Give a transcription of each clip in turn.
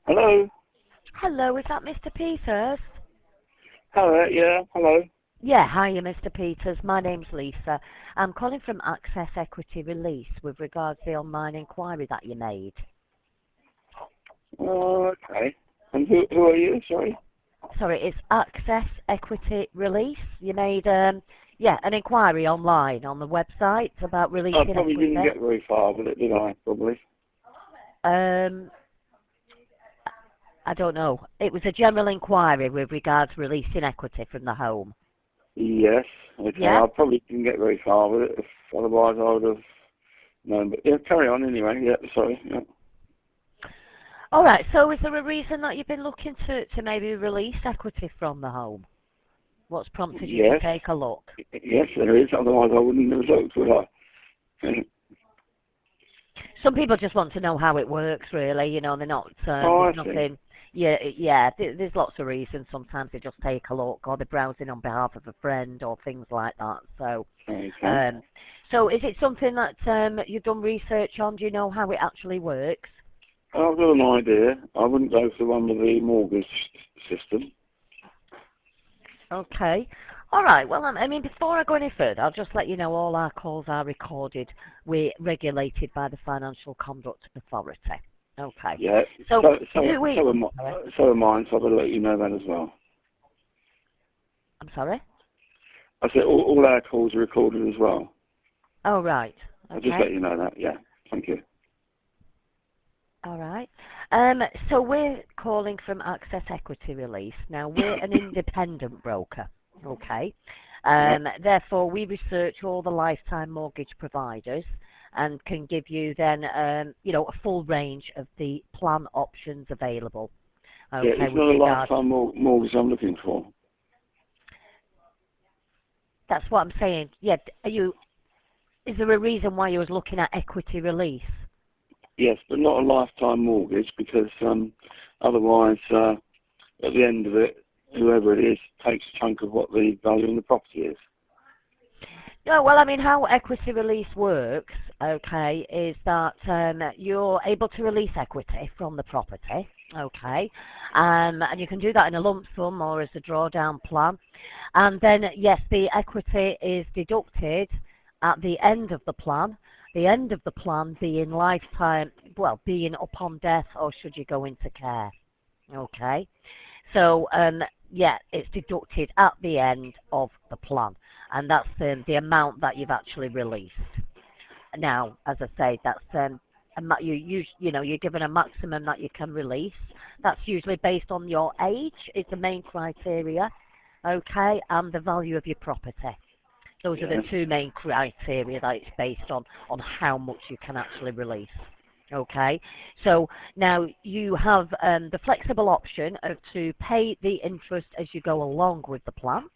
Hello? Hello, is that Mr. Peters? Hello, yeah, hello. Yeah, hiya Mr. Peters. My name's Lisa. I'm calling from Access Equity Release with regards to the online inquiry that you made. Oh, okay. And who are you, sorry? Sorry, it's Access Equity Release. You made, an inquiry online on the website about I releasing probably equity. didn't get very far with it, did I, probably? Um, I don't know. It was a general inquiry with regards to releasing equity from the home. Yes, okay. Yeah? I probably didn't get very far with it, if otherwise I would have known. But yeah, carry on anyway, yeah, sorry. Yeah. All right, so is there a reason that you've been looking to maybe release equity from the home? What's prompted you to Yes, take a look? yes, there is, otherwise I wouldn't have looked, would I? Some people just want to know how it works, really. You know, they're not, Oh, I there's see. nothing, there's lots of reasons. Sometimes they just take a look or they're browsing on behalf of a friend or things like that. So, Okay. so is it something that you've done research on? Do you know how it actually works? I've got an idea. I wouldn't go for one with the mortgage system. Okay. All right. Well, I mean, before I go any further, I'll just let you know all our calls are recorded. We're regulated by the Financial Conduct Authority. Okay. Yeah, So, so, who so, we... so, am I, Sorry. so am I, so I'll let you know that as well. I'm sorry? I said all our calls are recorded as well. Oh, right. I'll just let Okay. you know that, yeah. Thank you. All right. So we're calling from Access Equity Release. Now, we're an independent broker, okay? Yeah. Therefore, we research all the lifetime mortgage providers and can give you then, a full range of the plan options available, Yeah, okay, it's with not a regards. lifetime mortgage I'm looking for. That's what I'm saying. Yeah, is there a reason why you was looking at equity release? Yes, but not a lifetime mortgage because otherwise, at the end of it, whoever it is takes a chunk of what the value in the property is. No, well, I mean, how equity release works, okay, is that you're able to release equity from the property, okay, and you can do that in a lump sum or as a drawdown plan. And then, yes, the equity is deducted at the end of the plan being lifetime, well, being upon death or should you go into care, okay. So, yeah, it's deducted at the end of the plan, and that's the amount that you've actually released. Now, as I say, that's you're given a maximum that you can release. That's usually based on your age. Is the main criteria, okay, and the value of your property. Those are the Yes. two main criteria that it's based on how much you can actually release. Okay, so now you have the flexible option of to pay the interest as you go along with the plan,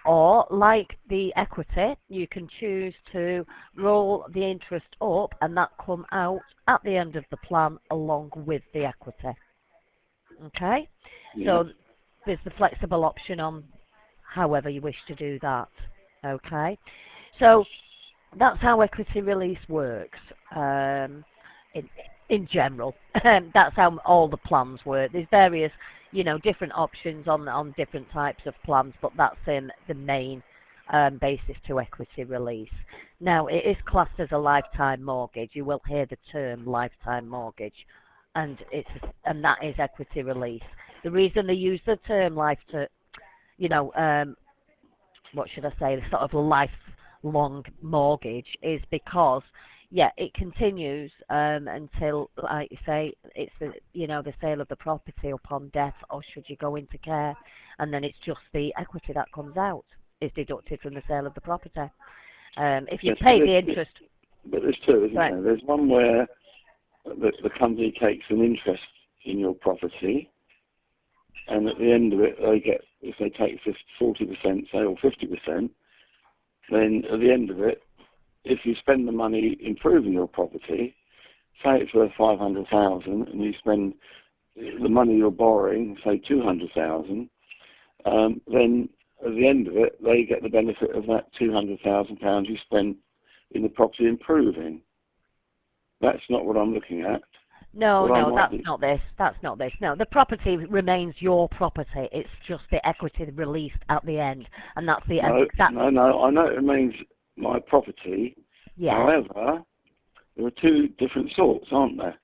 or like the equity, you can choose to roll the interest up and that come out at the end of the plan along with the equity. Okay, Yes. so there's the flexible option on however you wish to do that. Okay, so that's how equity release works. In, in general, that's how all the plans work. There's various, different options on different types of plans, but that's the main basis to equity release. Now, it is classed as a lifetime mortgage. You will hear the term lifetime mortgage, and that is equity release. The reason they use the term what should I say, the sort of lifelong mortgage is because, yeah, it continues until, like you say, it's the sale of the property upon death or should you go into care, and then it's just the equity that comes out is deducted from the sale of the property. If you Yes, pay the interest, but there's two, isn't right? there? There's one where the company takes an interest in your property, and at the end of it, they get, if they take 40%, say, or 50%, then at the end of it, if you spend the money improving your property, say it's worth 500,000, and you spend the money you're borrowing, say 200,000, then at the end of it, they get the benefit of that £200,000 you spend in the property improving. That's not what I'm looking at. No, Well, I no, might that's be, not this. That's not this. No, the property remains your property. It's just the equity released at the end, and that's the no, exact. no, I know it remains my property. Yeah. However, there are two different sorts, aren't there?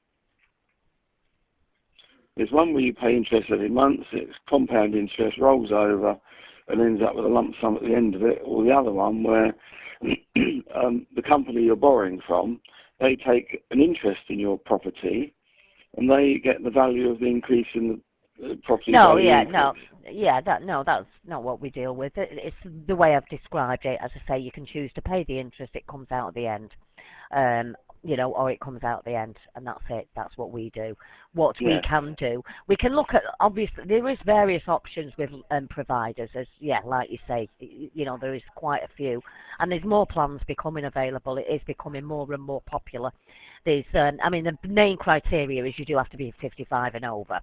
There's one where you pay interest every month, it's compound interest, rolls over, and ends up with a lump sum at the end of it, or the other one where the company you're borrowing from, they take an interest in your property, and they get the value of the increase in the property No, value yeah, increase. no, yeah, that's not what we deal with. It's the way I've described it. As I say, you can choose to pay the interest; it comes out at the end. Or it comes out at the end, and that's it. That's what we do. What we Yeah, can do, we can look at, obviously, there is various options with providers, as, like you say, there is quite a few, and there's more plans becoming available. It is becoming more and more popular. There's, the main criteria is you do have to be 55 and over.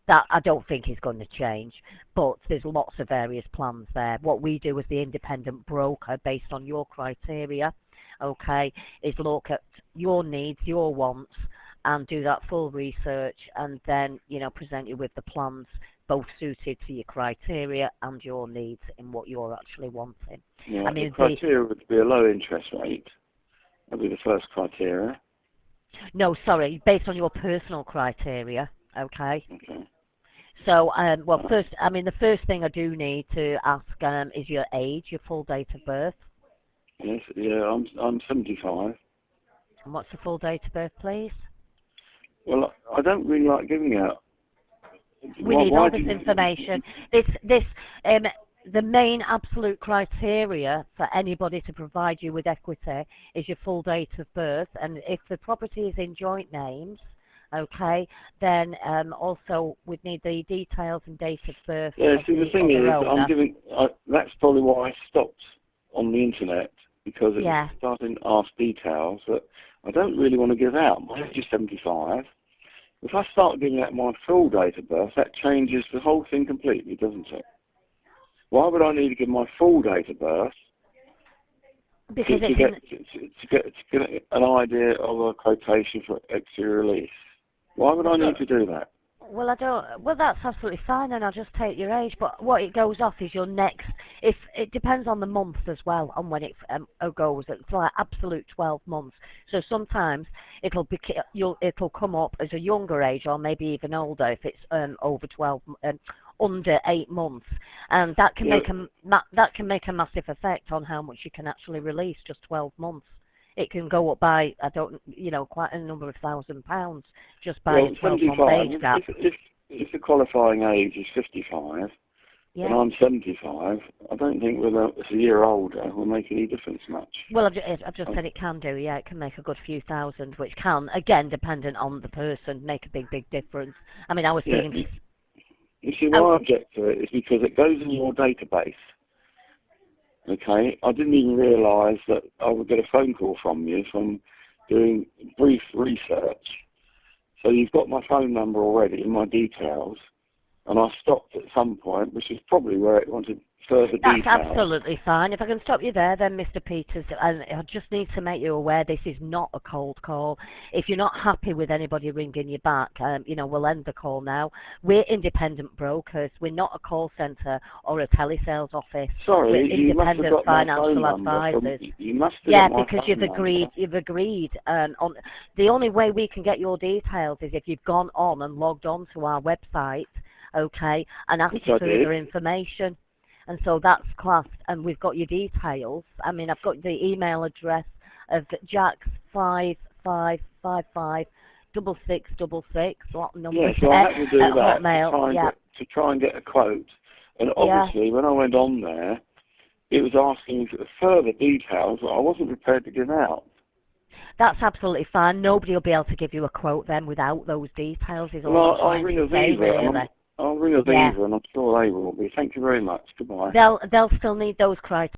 That I don't think is going to change, but there's lots of various plans there. What we do as the independent broker, based on your criteria, okay, is look at your needs, your wants, and do that full research, and then, present you with the plans both suited to your criteria and your needs in what you're actually wanting. yeah. The criteria would be a low interest rate. That would be the first criteria. No, sorry, based on your personal criteria, okay? Okay. So, first, the first thing I do need to ask is your age, your full date of birth. Yes, yeah, I'm 75. And what's the full date of birth, please? Well, I don't really like giving out. We need all this information. The main absolute criteria for anybody to provide you with equity is your full date of birth, and if the property is in joint names, okay, then also we'd need the details and date of birth. Yeah, of see, the thing is, owner. that's probably why I stopped on the internet, because it Yeah. was starting to ask details that I don't really want to give out. My age is 75. If I start giving out my full date of birth, that changes the whole thing completely, doesn't it? Why would I need to give my full date of birth Because to get an idea of a quotation for extra release? Why would I need to do that? Well, I don't. Well, that's absolutely fine, and I'll just take your age. But what it goes off is your next. If it depends on the month as well, on when it goes. It's like absolute 12 months. So sometimes it'll come up as a younger age, or maybe even older if it's over 12, under 8 months, and that can make a massive effect on how much you can actually release. Just 12 months. It can go up by, quite a number of £1,000 just by a 12-month age gap. If the qualifying age is 55, and I'm 75, I don't think whether it's a year older will make any difference much. Well, I've just said it can do, it can make a good few thousand, which can, again, dependent on the person, make a big difference. I was thinking... You see, why I object to it is because it goes in your database. Okay, I didn't even realise that I would get a phone call from you from doing brief research. So you've got my phone number already and my details, and I stopped at some point, which is probably where it wanted further details. That's absolutely fine. If I can stop you there then, Mr. Peters, and I just need to make you aware this is not a cold call. If you're not happy with anybody ringing you back, we'll end the call now. We're independent brokers. We're not a call centre or a telesales office. Sorry, we're you must have independent got financial my phone advisors. You must have Yeah, got my because phone you've agreed. number. You've agreed. On the only way we can get your details is if you've gone on and logged on to our website, okay, and asked for further information. And so that's classed, and we've got your details. I've got the email address of jack55556666, lot number Yeah, so I had to do that Hotmail. to try and get a quote. And obviously, when I went on there, it was asking for further details that I wasn't prepared to give out. That's absolutely fine. Nobody will be able to give you a quote then without those details. I'll ring Aviva. I'll ring Aviva, and I'm sure they will be. Thank you very much. Goodbye. They'll still need those criteria.